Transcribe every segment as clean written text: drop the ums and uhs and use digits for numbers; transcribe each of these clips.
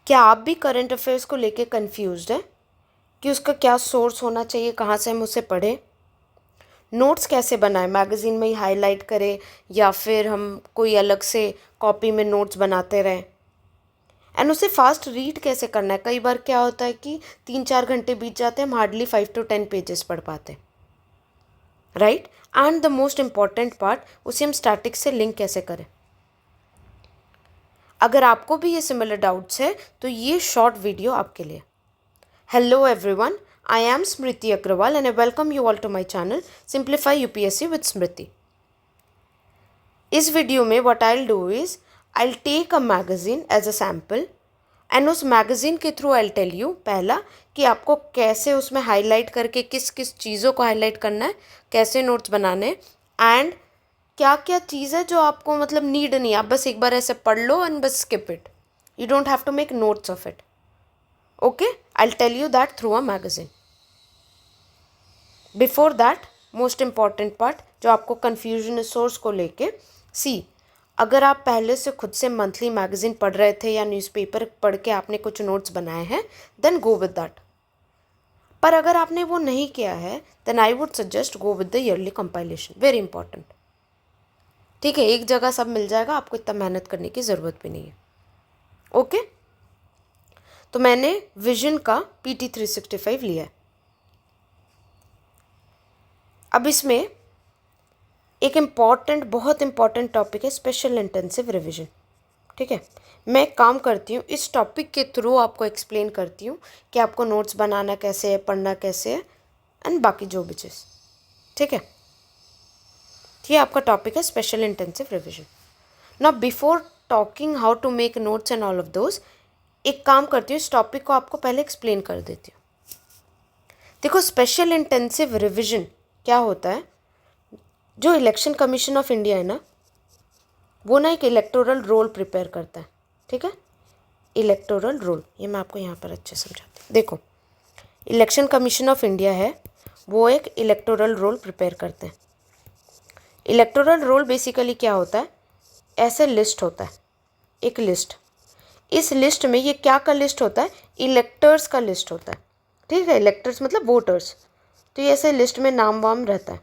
क्या आप भी करंट अफेयर्स को लेके कंफ्यूज्ड है कि उसका क्या सोर्स होना चाहिए, कहाँ से हम उसे पढ़ें, नोट्स कैसे बनाएं, मैगज़ीन में ही हाईलाइट करें या फिर हम कोई अलग से कॉपी में नोट्स बनाते रहें, एंड उसे फास्ट रीड कैसे करना है। कई बार क्या होता है कि 3-4 घंटे बीत जाते हैं, हम हार्डली 5 to 10 पेजेस पढ़ पाते, right. And the most important part, उसे हम स्टैटिक से लिंक कैसे करें। अगर आपको भी ये सिमिलर डाउट्स है तो ये शॉर्ट वीडियो आपके लिए। Hello everyone, I am Smriti Agarwal and I welcome you all to my channel simplify UPSC with Smriti. इस वीडियो में what I will do is I will take a magazine as a sample and उस magazine के through I will tell you पहला कि आपको कैसे उसमें highlight करके किस किस चीज़ों को हाईलाइट करना है, कैसे नोट्स बनाने, एंड क्या क्या चीज़ है जो आपको मतलब नीड नहीं है, आप बस एक बार ऐसे पढ़ लो एंड बस skip it, you don't have to make notes of it. Okay, I will tell you that through a magazine. Before that, most important part जो आपको कन्फ्यूजन है सोर्स को लेके, सी अगर आप पहले से खुद से मंथली मैगजीन पढ़ रहे थे या न्यूज़पेपर पढ़ के आपने कुछ नोट्स बनाए हैं, देन गो विद दैट। पर अगर आपने वो नहीं किया है then I would suggest go with the early compilation, very important. ठीक है, एक जगह सब मिल जाएगा, आपको इतना मेहनत करने की ज़रूरत भी नहीं है। ओके, तो मैंने विजन का PT 365 लिया है। अब इसमें एक इम्पॉर्टेंट, बहुत इम्पॉर्टेंट टॉपिक है स्पेशल इंटेंसिव रिविजन। ठीक है, मैं काम करती हूँ इस टॉपिक के थ्रू आपको एक्सप्लेन करती हूँ कि आपको नोट्स बनाना कैसे है, पढ़ना कैसे है, एंड बाकी जो भी चीज़। ठीक है, ये आपका टॉपिक है special intensive revision. Now before talking how to make notes and all of those, एक काम करती हूँ, इस टॉपिक को आपको पहले एक्सप्लेन कर देती हूँ। देखो, स्पेशल इंटेंसिव रिविजन क्या होता है, जो इलेक्शन कमीशन ऑफ इंडिया है ना, वो ना एक इलेक्टोरल रोल प्रिपेयर करता है। ठीक है, इलेक्टोरल रोल, ये मैं आपको यहाँ पर अच्छे समझाती हूँ। देखो, इलेक्शन कमीशन ऑफ इंडिया है, वो एक इलेक्टोरल रोल प्रिपेयर करते हैं। इलेक्टोरल रोल बेसिकली क्या होता है, ऐसे लिस्ट होता है, एक लिस्ट। इस लिस्ट में ये क्या का लिस्ट होता है, इलेक्टर्स का लिस्ट होता है। ठीक है, इलेक्टर्स मतलब वोटर्स, तो ये ऐसे लिस्ट में नाम वाम रहता है।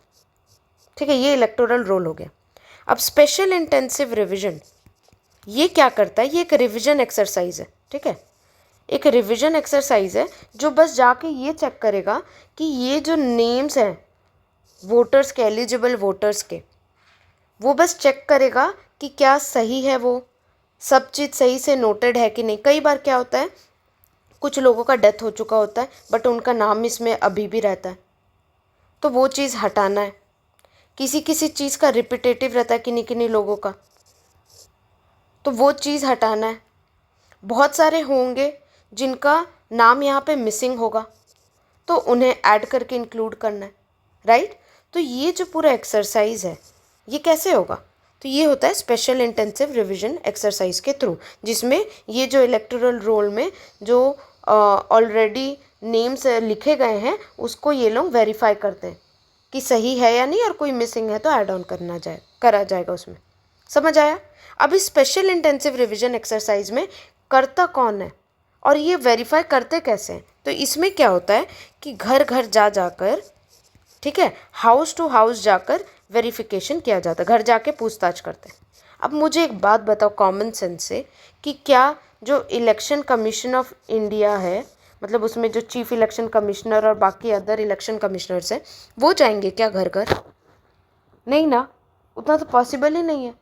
ठीक है, ये इलेक्टोरल रोल हो गया। अब स्पेशल इंटेंसिव रिविजन ये क्या करता है, ये एक रिविजन एक्सरसाइज है। ठीक है, एक रिविजन एक्सरसाइज है जो बस जाके ये चेक करेगा कि ये जो नेम्स हैं वोटर्स के, एलिजिबल वोटर्स के, वो बस चेक करेगा कि क्या सही है, वो सब चीज़ सही से नोटेड है कि नहीं। कई बार क्या होता है, कुछ लोगों का डेथ हो चुका होता है बट उनका नाम इसमें अभी भी रहता है, तो वो चीज़ हटाना है। किसी किसी चीज़ का रिपीटेटिव रहता है किन्हीं किन्हीं लोगों का, तो वो चीज़ हटाना है। बहुत सारे होंगे जिनका नाम यहाँ पे मिसिंग होगा, तो उन्हें ऐड करके इंक्लूड करना है, राइट। तो ये जो पूरा एक्सरसाइज है ये कैसे होगा, तो ये होता है स्पेशल इंटेंसिव रिवीजन एक्सरसाइज के थ्रू, जिसमें ये जो इलेक्टोरल रोल में जो ऑलरेडी नेम्स लिखे गए हैं उसको ये लोग वेरीफाई करते हैं कि सही है या नहीं, और कोई मिसिंग है तो ऐड ऑन करा जाएगा उसमें। समझ आया। अब इस स्पेशल इंटेंसिव रिवीजन एक्सरसाइज में करता कौन है और ये वेरीफाई करते कैसे हैं, तो इसमें क्या होता है कि घर घर जाकर, ठीक है, हाउस टू हाउस जाकर वेरिफिकेशन किया जाता है, घर जाके पूछताछ करते हैं। अब मुझे एक बात बताओ कॉमन सेंस से कि क्या जो इलेक्शन कमीशन ऑफ इंडिया है, मतलब उसमें जो चीफ इलेक्शन कमिश्नर और बाकी अदर इलेक्शन कमिश्नर्स हैं, वो जाएंगे क्या घर घर? नहीं ना, उतना तो पॉसिबल ही नहीं है।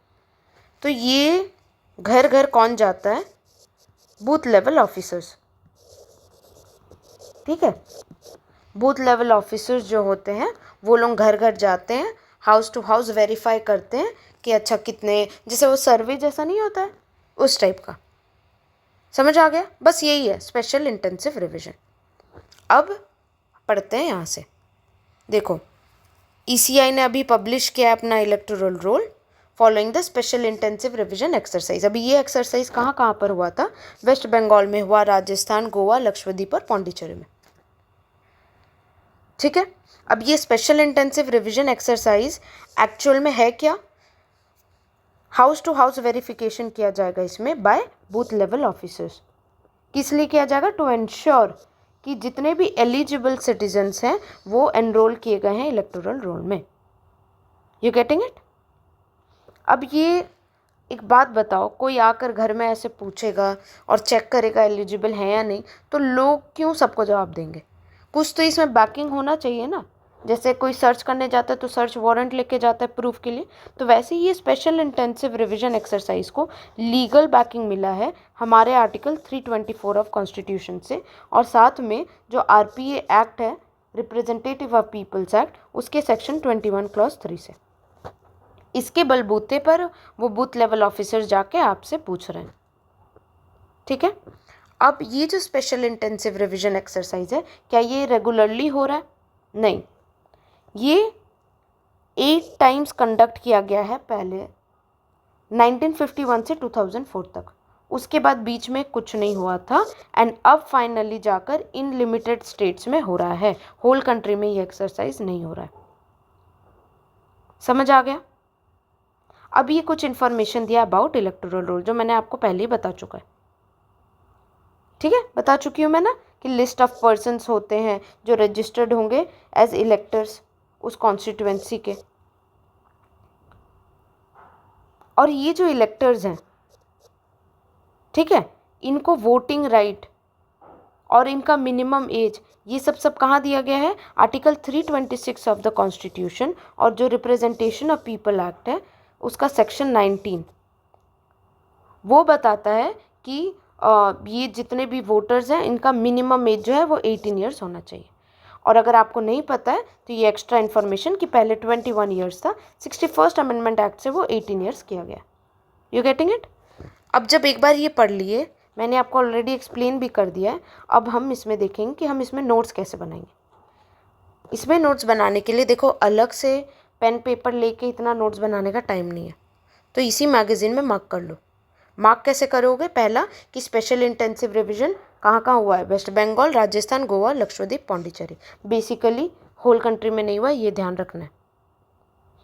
तो ये घर घर कौन जाता है, बूथ लेवल ऑफिसर्स। ठीक है, बूथ लेवल ऑफिसर्स जो होते हैं वो लोग घर घर जाते हैं, हाउस टू हाउस वेरीफाई करते हैं कि अच्छा कितने, जैसे वो सर्वे जैसा नहीं होता है उस टाइप का। समझ आ गया, बस यही है स्पेशल इंटेंसिव रिवीजन। अब पढ़ते हैं यहाँ से। देखो, ECI ने अभी पब्लिश किया अपना electoral roll following the special intensive revision exercise. अभी ये एक्सरसाइज कहाँ कहाँ पर हुआ था, वेस्ट बंगाल में हुआ, राजस्थान, गोवा, लक्षद्वीप और पौंडीचेरी में। ठीक है, अब ये special intensive revision exercise actual में है क्या, हाउस टू हाउस वेरिफिकेशन किया जाएगा इसमें बाय बूथ लेवल ऑफिसर्स। किस लिए किया जाएगा? टू एंश्योर कि जितने भी एलिजिबल सिटीजन्स हैं वो एनरोल किए गए हैं इलेक्टोरल रोल में। You getting it? अब ये एक बात बताओ, कोई आकर घर में ऐसे पूछेगा और चेक करेगा एलिजिबल है या नहीं, तो लोग क्यों सबको जवाब देंगे? कुछ तो इसमें बैकिंग होना चाहिए ना। जैसे कोई सर्च करने जाता है तो सर्च वारंट लेके जाता है प्रूफ के लिए, तो वैसे ही ये स्पेशल इंटेंसिव रिवीजन एक्सरसाइज को लीगल बैकिंग मिला है हमारे आर्टिकल 324 ऑफ कॉन्स्टिट्यूशन से, और साथ में जो आरपीए एक्ट है, रिप्रेजेंटेटिव ऑफ पीपल्स एक्ट, उसके सेक्शन 21 क्लॉज 3 से। इसके बलबूते पर वो बूथ लेवल ऑफिसर जाके आपसे पूछ रहे हैं। ठीक है, अब ये जो स्पेशल इंटेंसिव रिवीजन एक्सरसाइज है, क्या ये रेगुलरली हो रहा है? नहीं, ये 8 टाइम्स कंडक्ट किया गया है पहले 1951 से 2004 तक। उसके बाद बीच में कुछ नहीं हुआ था, एंड अब फाइनली जाकर इन लिमिटेड स्टेट्स में हो रहा है। होल कंट्री में ये एक्सरसाइज नहीं हो रहा है। समझ आ गया? अब ये कुछ इन्फॉर्मेशन दिया अबाउट इलेक्टोरल रोल, जो मैंने आपको पहले ही बता चुका है। ठीक है, बता चुकी हूँ मैं ना कि लिस्ट ऑफ पर्सन्स होते हैं जो रजिस्टर्ड होंगे एज इलेक्टर्स उस कॉन्स्टिट्यूएंसी के, और ये जो इलेक्टर्स हैं, ठीक है, इनको वोटिंग राइट और इनका मिनिमम एज, ये सब कहाँ दिया गया है? आर्टिकल 326 ऑफ द कॉन्स्टिट्यूशन, और जो रिप्रेजेंटेशन ऑफ पीपल एक्ट है उसका सेक्शन 19 वो बताता है कि ये जितने भी वोटर्स हैं इनका मिनिमम एज जो है वो 18 ईयर्स होना चाहिए। और अगर आपको नहीं पता है तो ये एक्स्ट्रा इन्फॉर्मेशन कि पहले 21 ईयर्स था, 61st अमेंडमेंट एक्ट से वो 18 ईयर्स किया गया। You getting it? अब जब एक बार ये पढ़ लिए, मैंने आपको ऑलरेडी एक्सप्लेन भी कर दिया है, अब हम इसमें देखेंगे कि हम इसमें नोट्स कैसे बनाएंगे। इसमें नोट्स बनाने के लिए देखो, अलग से पेन पेपर लेके इतना नोट्स बनाने का टाइम नहीं है, तो इसी मैगज़ीन में मार्क कर लो। मार्क कैसे करोगे? पहला कि स्पेशल इंटेंसिव रिवीजन कहाँ कहाँ हुआ है? West Bengal, Rajasthan, Goa, Lakshadweep, Pondicherry. Basically whole country में नहीं हुआ, ये ध्यान रखना है।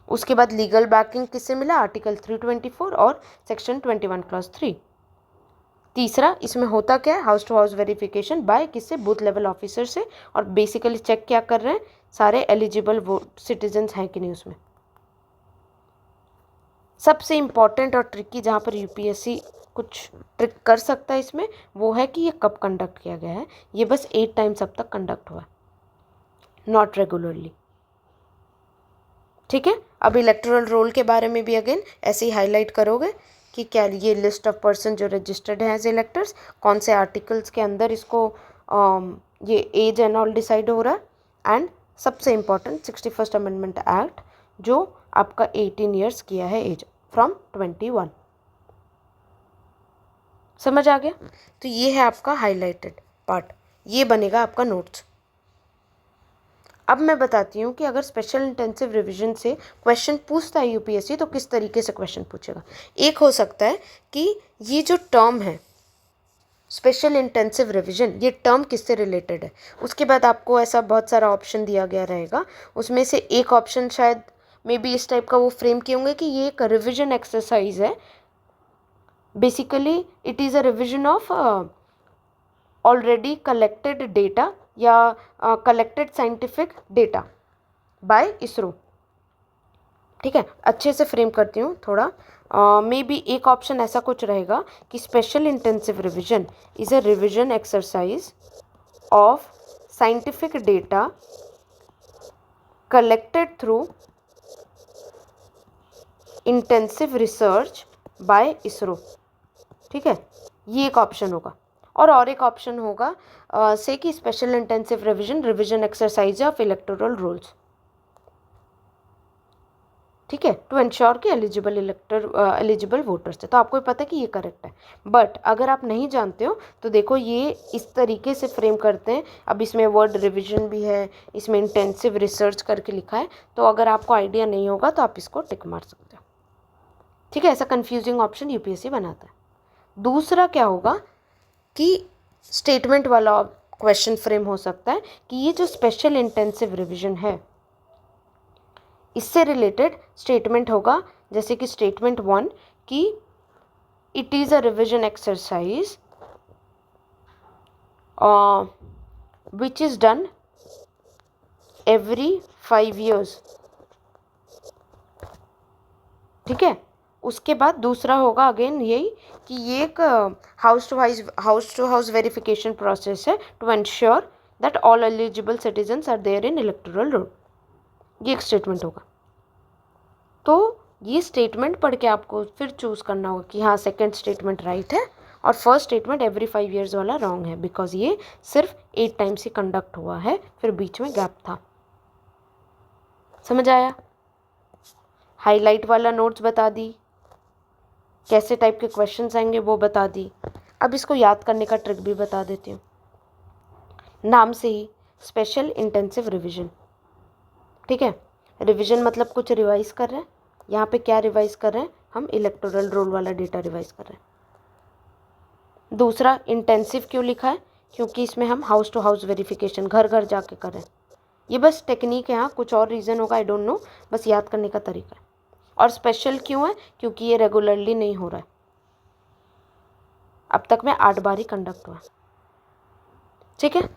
उसके बाद लीगल बैकिंग किससे मिला? आर्टिकल 324 और सेक्शन 21 क्लॉज 3। तीसरा, इसमें होता क्या है? House to house verification by किससे? बूथ लेवल ऑफिसर से। और बेसिकली चेक क्या कर रहे हैं? सारे एलिजिबल सिटीजन्स हैं कि नहीं उसमें। सबसे इम्पॉर्टेंट और ट्रिकी, जहाँ पर यूपीएससी कुछ ट्रिक कर सकता है इसमें, वो है कि ये कब कंडक्ट किया गया है। ये बस 8 टाइम्स अब तक कंडक्ट हुआ है, नॉट रेगुलरली। ठीक है, अब इलेक्टोरल रोल के बारे में भी अगेन ऐसे ही हाईलाइट करोगे कि क्या ये लिस्ट ऑफ पर्सन जो रजिस्टर्ड हैं एज इलेक्टर्स, कौन से आर्टिकल्स के अंदर इसको ये एज एंड ऑल डिसाइड हो रहा है, एंड सबसे इम्पॉर्टेंट 61st अमेंडमेंट एक्ट जो आपका 18 ईयर्स किया है एज फ्रॉम 21। समझ आ गया? तो ये है आपका हाईलाइटेड पार्ट, ये बनेगा आपका नोट्स। अब मैं बताती हूँ कि अगर स्पेशल इंटेंसिव रिवीजन से क्वेश्चन पूछता है यूपीएससी तो किस तरीके से क्वेश्चन पूछेगा। एक हो सकता है कि ये जो टर्म है स्पेशल इंटेंसिव रिवीजन, ये टर्म किससे रिलेटेड है। उसके बाद आपको ऐसा बहुत सारा ऑप्शन दिया गया रहेगा, उसमें से एक ऑप्शन शायद मे बी इस टाइप का वो फ्रेम किए होंगे कि ये एक रिविजन एक्सरसाइज है। Basically it is a revision of already collected data या collected scientific data by ISRO. ठीक है, अच्छे से फ्रेम करती हूँ थोड़ा। मे बी एक ऑप्शन ऐसा कुछ रहेगा कि special intensive revision is a revision exercise of scientific data collected through intensive research by ISRO. ठीक है, ये एक ऑप्शन होगा। और एक ऑप्शन होगा से कि special intensive revision exercise of electoral rolls. ठीक है, टू इंश्योर कि एलिजिबल वोटर्स थे। तो आपको पता है कि ये करेक्ट है। बट अगर आप नहीं जानते हो तो देखो, ये इस तरीके से फ्रेम करते हैं। अब इसमें वर्ड रिविजन भी है, इसमें इंटेंसिव रिसर्च करके लिखा है, तो अगर आपको आइडिया नहीं होगा तो आप इसको टिक मार सकते हो। ठीक है, ऐसा कंफ्यूजिंग ऑप्शन यूपीएससी बनाता है। दूसरा क्या होगा कि स्टेटमेंट वाला क्वेश्चन फ्रेम हो सकता है कि ये जो स्पेशल इंटेंसिव रिवीजन है इससे रिलेटेड स्टेटमेंट होगा, जैसे कि स्टेटमेंट 1 कि it is a revision exercise which is done every 5 years, ठीक है। उसके बाद दूसरा होगा अगेन यही कि ये एक house to house verification process है to ensure that all eligible citizens are there in electoral roll. ये एक स्टेटमेंट होगा। तो ये स्टेटमेंट पढ़ के आपको फिर चूज़ करना होगा कि हाँ सेकंड स्टेटमेंट राइट है और फर्स्ट स्टेटमेंट एवरी 5 years वाला रॉन्ग है, बिकॉज ये सिर्फ 8 टाइम्स ही कंडक्ट हुआ है, फिर बीच में गैप था। समझ आया? हाईलाइट वाला नोट्स बता दी, कैसे टाइप के क्वेश्चंस आएंगे वो बता दी। अब इसको याद करने का ट्रिक भी बता देती हूँ। नाम से ही स्पेशल इंटेंसिव रिवीजन, ठीक है। रिवीजन मतलब कुछ रिवाइज कर रहे हैं। यहाँ पे क्या रिवाइज कर रहे हैं हम? इलेक्टोरल रोल वाला डेटा रिवाइज कर रहे हैं। दूसरा इंटेंसिव क्यों लिखा है? क्योंकि इसमें हम हाउस टू हाउस वेरिफिकेशन घर घर जाके कर रहे हैं। ये बस टेक्निक है, हाँ कुछ और रीज़न होगा, आई डोंट नो, बस याद करने का तरीका है। और स्पेशल क्यों है? क्योंकि ये रेगुलरली नहीं हो रहा है। अब तक में 8 बार ही कंडक्ट हुआ, ठीक है।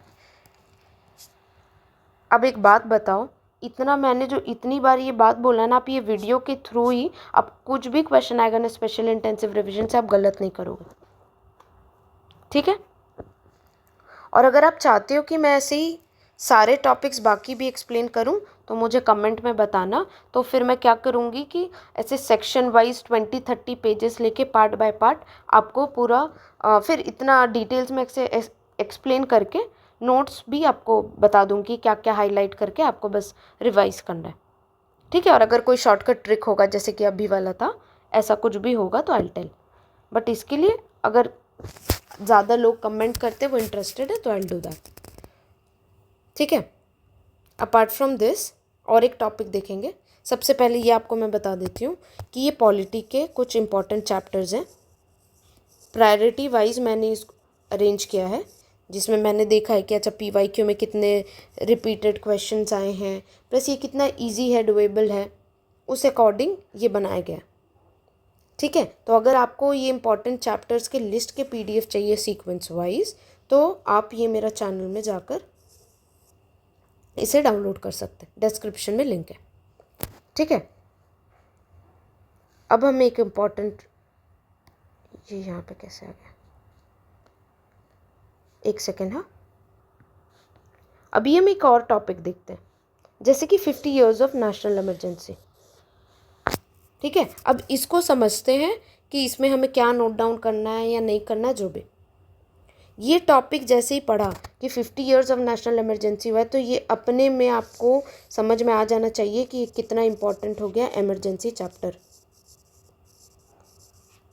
अब एक बात बताओ, इतना मैंने जो इतनी बार ये बात बोला ना, आप ये वीडियो के थ्रू ही अब कुछ भी क्वेश्चन आएगा ना स्पेशल इंटेंसिव रिवीजन से, आप गलत नहीं करोगे, ठीक है। और अगर आप चाहते हो कि मैं ऐसे ही सारे टॉपिक्स बाकी भी एक्सप्लेन करूं तो मुझे कमेंट में बताना। तो फिर मैं क्या करूंगी कि ऐसे सेक्शन वाइज 20-30 पेजेस लेके पार्ट बाय पार्ट आपको पूरा फिर इतना डिटेल्स में एक्सप्लेन करके नोट्स भी आपको बता दूंगी क्या क्या हाईलाइट करके आपको बस रिवाइज करना है, ठीक है। और अगर कोई शॉर्टकट ट्रिक होगा जैसे कि अभी वाला था, ऐसा कुछ भी होगा तो आई विल टेल, बट इसके लिए अगर ज़्यादा लोग कमेंट करते वो इंटरेस्टेड है तो आई विल डू दैट, ठीक है। अपार्ट फ्रॉम दिस और एक टॉपिक देखेंगे। सबसे पहले ये आपको मैं बता देती हूँ कि ये पॉलिटी के कुछ इंपॉर्टेंट चैप्टर्स हैं। प्रायोरिटी वाइज मैंने इसको अरेंज किया है, जिसमें मैंने देखा है कि अच्छा PYQ में कितने रिपीटेड क्वेश्चंस आए हैं, प्लस ये कितना इजी है, डुएबल है, उस अकॉर्डिंग ये बनाया गया, ठीक है। तो अगर आपको ये इंपॉर्टेंट चैप्टर्स के लिस्ट के PDF चाहिए सीक्वेंस वाइज तो आप ये मेरा चैनल में जाकर इसे डाउनलोड कर सकते हैं, डिस्क्रिप्शन में लिंक है, ठीक है। अब हम एक इम्पॉर्टेंट, ये यहाँ पे कैसे आ गया, एक सेकेंड, हाँ। अभी हम एक और टॉपिक देखते हैं, जैसे कि 50 years ऑफ नेशनल इमरजेंसी, ठीक है। अब इसको समझते हैं कि इसमें हमें क्या नोट डाउन करना है या नहीं करना है, जो भी। ये टॉपिक जैसे ही पढ़ा कि 50 years ऑफ नेशनल इमरजेंसी हुआ है तो ये अपने में आपको समझ में आ जाना चाहिए कि कितना इम्पोर्टेंट हो गया इमरजेंसी चैप्टर,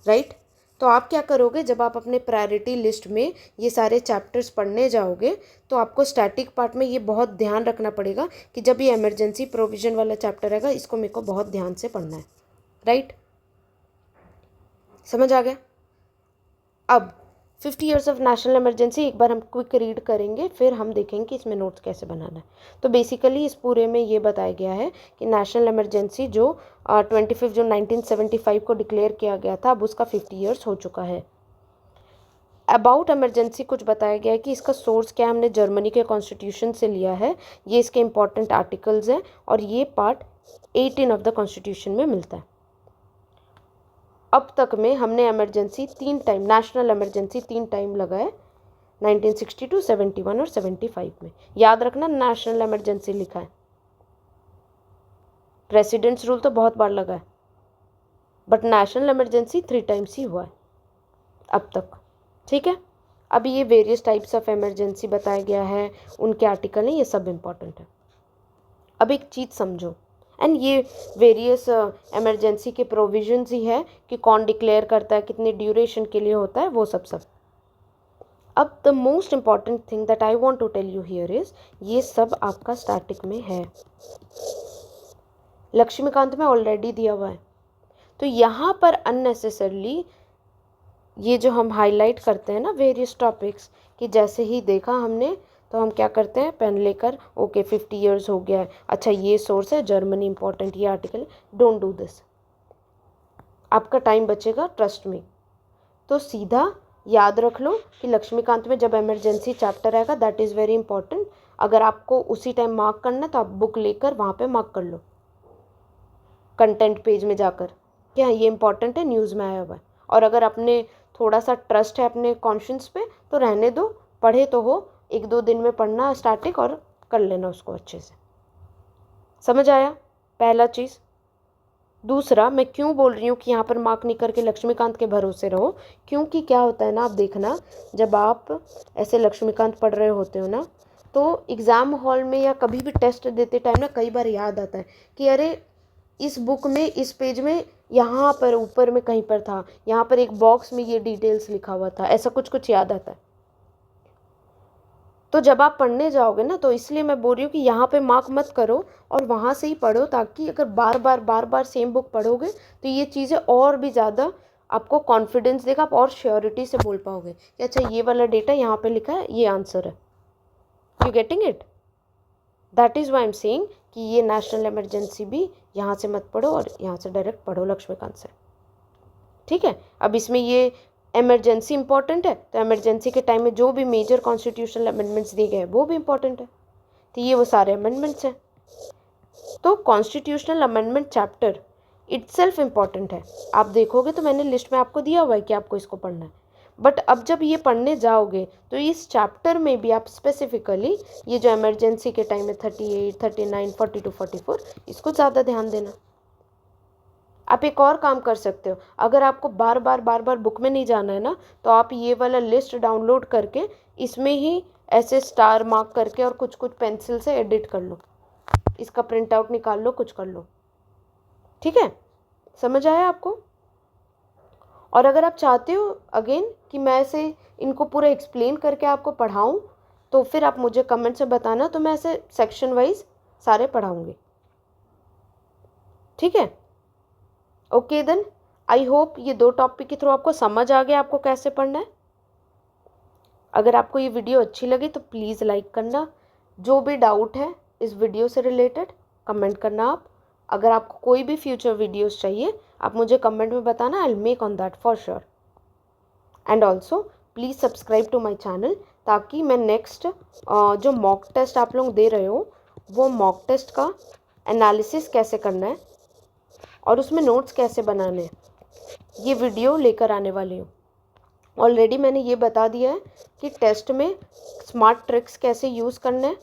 राइट। तो आप क्या करोगे, जब आप अपने प्रायोरिटी लिस्ट में ये सारे चैप्टर्स पढ़ने जाओगे तो आपको स्टैटिक पार्ट में ये बहुत ध्यान रखना पड़ेगा कि जब ये इमरजेंसी प्रोविज़न वाला चैप्टर रहेगा इसको मेरे को बहुत ध्यान से पढ़ना है, राइट। समझ आ गया? अब 50 years ऑफ नेशनल इमरजेंसी एक बार हम क्विक रीड करेंगे, फिर हम देखेंगे कि इसमें नोट्स कैसे बनाना है। तो बेसिकली इस पूरे में ये बताया गया है कि नेशनल इमरजेंसी जो 25 जून 1975 को डिक्लेयर किया गया था, अब उसका 50 years हो चुका है। अबाउट इमरजेंसी कुछ बताया गया है कि इसका सोर्स क्या है, हमने जर्मनी के कॉन्स्टिट्यूशन से लिया है, ये इसके इंपॉर्टेंट आर्टिकल्स हैं और ये पार्ट 18 ऑफ द कॉन्स्टिट्यूशन में मिलता है। अब तक में हमने emergency 3 time, national emergency 3 time लगा है, 1962, 71 और 75 में। याद रखना नेशनल इमरजेंसी लिखा है, प्रेसिडेंट्स रूल तो बहुत बार लगा है, बट नेशनल इमरजेंसी 3 टाइम्स ही हुआ है अब तक, ठीक है। अब ये वेरियस टाइप्स ऑफ इमरजेंसी बताया गया है, उनके आर्टिकल हैं, ये सब इम्पॉर्टेंट है। अब एक चीज़ समझो, एंड ये वेरियस इमरजेंसी के प्रोविजंस ही है कि कौन डिक्लेयर करता है, कितने ड्यूरेशन के लिए होता है, वो सब। अब the most important thing that I want to tell you here is, ये सब आपका स्टैटिक में है, लक्ष्मीकांत में ऑलरेडी दिया हुआ है। तो यहाँ पर अननेसेसरली ये जो हम हाईलाइट करते हैं ना वेरियस टॉपिक्स, कि जैसे ही देखा हमने तो हम क्या करते हैं, पेन लेकर ओके 50 years हो गया है, अच्छा ये सोर्स है जर्मनी इंपॉर्टेंट, ये आर्टिकल, डोंट डू दिस, आपका टाइम बचेगा, ट्रस्ट मी। तो सीधा याद रख लो कि लक्ष्मीकांत में जब इमरजेंसी चैप्टर आएगा दैट इज़ वेरी इंपॉर्टेंट। अगर आपको उसी टाइम मार्क करना है तो आप बुक लेकर वहाँ पे मार्क कर लो कंटेंट पेज में जाकर कि हाँ ये इंपॉर्टेंट है, न्यूज़ में आया हुआ है। और अगर अपने थोड़ा सा ट्रस्ट है अपने कॉन्शियंस पे तो रहने दो, पढ़े तो हो, 1-2 दिन में पढ़ना स्टार्टिंग और कर लेना उसको अच्छे से। समझ आया पहला चीज़। दूसरा, मैं क्यों बोल रही हूँ कि यहाँ पर मार्क नहीं करके लक्ष्मीकांत के भरोसे रहो, क्योंकि क्या होता है ना, आप देखना जब आप ऐसे लक्ष्मीकांत पढ़ रहे होते हो ना तो एग्ज़ाम हॉल में या कभी भी टेस्ट देते टाइम ना कई बार याद आता है कि अरे इस बुक में इस पेज में यहाँ पर ऊपर में कहीं पर था, यहाँ पर एक बॉक्स में ये डिटेल्स लिखा हुआ था, ऐसा कुछ कुछ याद आता है। तो जब आप पढ़ने जाओगे ना तो इसलिए मैं बोल रही हूँ कि यहाँ पे मार्क मत करो और वहाँ से ही पढ़ो, ताकि अगर बार बार सेम बुक पढ़ोगे तो ये चीज़ें और भी ज़्यादा आपको कॉन्फिडेंस देगा, आप और श्योरिटी से बोल पाओगे कि अच्छा ये वाला डेटा यहाँ पे लिखा है, ये आंसर है। You getting it? That is why am saying कि ये नेशनल इमरजेंसी भी यहाँ से मत पढ़ो और यहाँ से डायरेक्ट पढ़ो लक्ष्मीकांत से। ठीक है, अब इसमें ये इमरजेंसी इंपॉर्टेंट है तो इमरजेंसी के टाइम में जो भी मेजर कॉन्स्टिट्यूशनल अमेंडमेंट्स दिए गए हैं वो भी इंपॉर्टेंट है, तो ये वो सारे अमेंडमेंट्स हैं। तो constitutional amendment chapter itself important है। आप देखोगे तो मैंने लिस्ट में आपको दिया हुआ है कि आपको इसको पढ़ना है, बट अब जब ये पढ़ने जाओगे तो इस चैप्टर में भी आप स्पेसिफिकली ये जो इमरजेंसी के टाइम में 38, 39, 42, 44 इसको ज़्यादा ध्यान देना। आप एक और काम कर सकते हो, अगर आपको बार बार बुक में नहीं जाना है ना तो आप ये वाला लिस्ट डाउनलोड करके इसमें ही ऐसे स्टार मार्क करके और कुछ कुछ पेंसिल से एडिट कर लो, इसका प्रिंट आउट निकाल लो, कुछ कर लो। ठीक है, समझ आया आपको? और अगर आप चाहते हो अगेन कि मैं ऐसे इनको पूरा एक्सप्लेन करके आपको पढ़ाऊँ तो फिर आप मुझे कमेंट से बताना, तो मैं ऐसे सेक्शन वाइज सारे पढ़ाऊँगी। ठीक है, ओके देन, आई होप ये 2 टॉपिक के थ्रू आपको समझ आ गया आपको कैसे पढ़ना है। अगर आपको ये वीडियो अच्छी लगी तो प्लीज़ लाइक करना, जो भी डाउट है इस वीडियो से रिलेटेड कमेंट करना आप। अगर आपको कोई भी फ्यूचर वीडियोस चाहिए आप मुझे कमेंट में बताना, I will make on that for sure. And also please subscribe to my channel, ताकि मैं नेक्स्ट जो मॉक टेस्ट आप लोग दे रहे हो वो मॉक टेस्ट का एनालिसिस कैसे करना है और उसमें नोट्स कैसे बनाने हैं ये वीडियो लेकर आने वाली हूँ। ऑलरेडी मैंने ये बता दिया है कि टेस्ट में स्मार्ट ट्रिक्स कैसे यूज़ करना है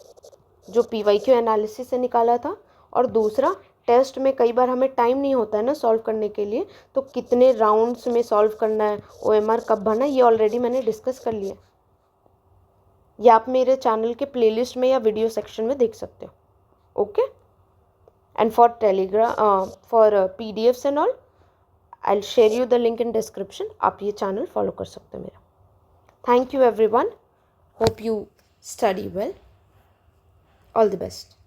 जो PYQ एनालिसिस से निकाला था, और दूसरा टेस्ट में कई बार हमें टाइम नहीं होता है ना सॉल्व करने के लिए, तो कितने राउंड्स में सॉल्व करना है, OMR कब भरना है, ये ऑलरेडी मैंने डिस्कस कर लिया। ये आप मेरे चैनल के प्लेलिस्ट में या वीडियो सेक्शन में देख सकते हो। Okay, and for Telegram for PDFs and all I will share you the link in description. आप ये चैनल फॉलो कर सकते हो मेरा। Thank you everyone, hope you study well, all the best.